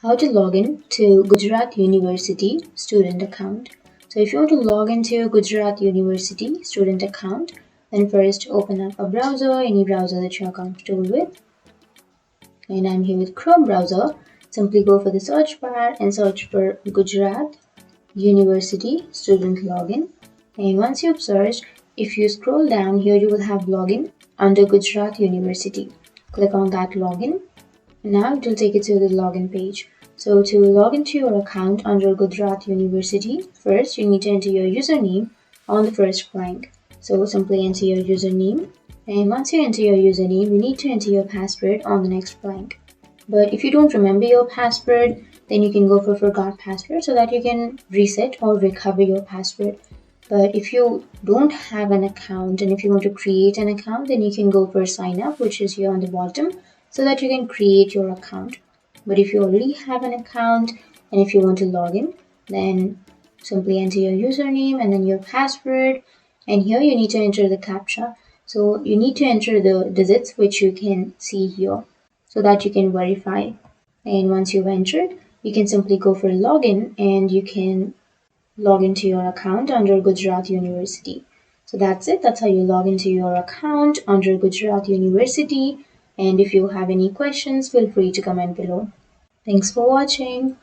how to log in to Gujarat University student account. So if you want to log into Gujarat University student account, then first open up a browser, any browser that you are comfortable with. And I'm here with Chrome browser. Simply go for the search bar and search for Gujarat University student login. And once you've searched, if you scroll down here, you will have login under Gujarat University. Click on that login. Now it will take you to the login page. So to log into your account under Gujarat University, first you need to enter your username on the first blank. So simply enter your username, and once you enter your username, you need to enter your password on the next blank. But if you don't remember your password, then you can go for forgot password so that you can reset or recover your password. But if you don't have an account and if you want to create an account, then you can go for sign up, which is here on the bottom, so that you can create your account. But if you already have an account and if you want to log in, then simply enter your username and then your password. And here you need to enter the CAPTCHA. So you need to enter the digits which you can see here so that you can verify. And once you've entered, you can simply go for login and you can log into your account under Gujarat University. So that's it. That's how you log into your account under Gujarat University. And if you have any questions, feel free to comment below. Thanks for watching.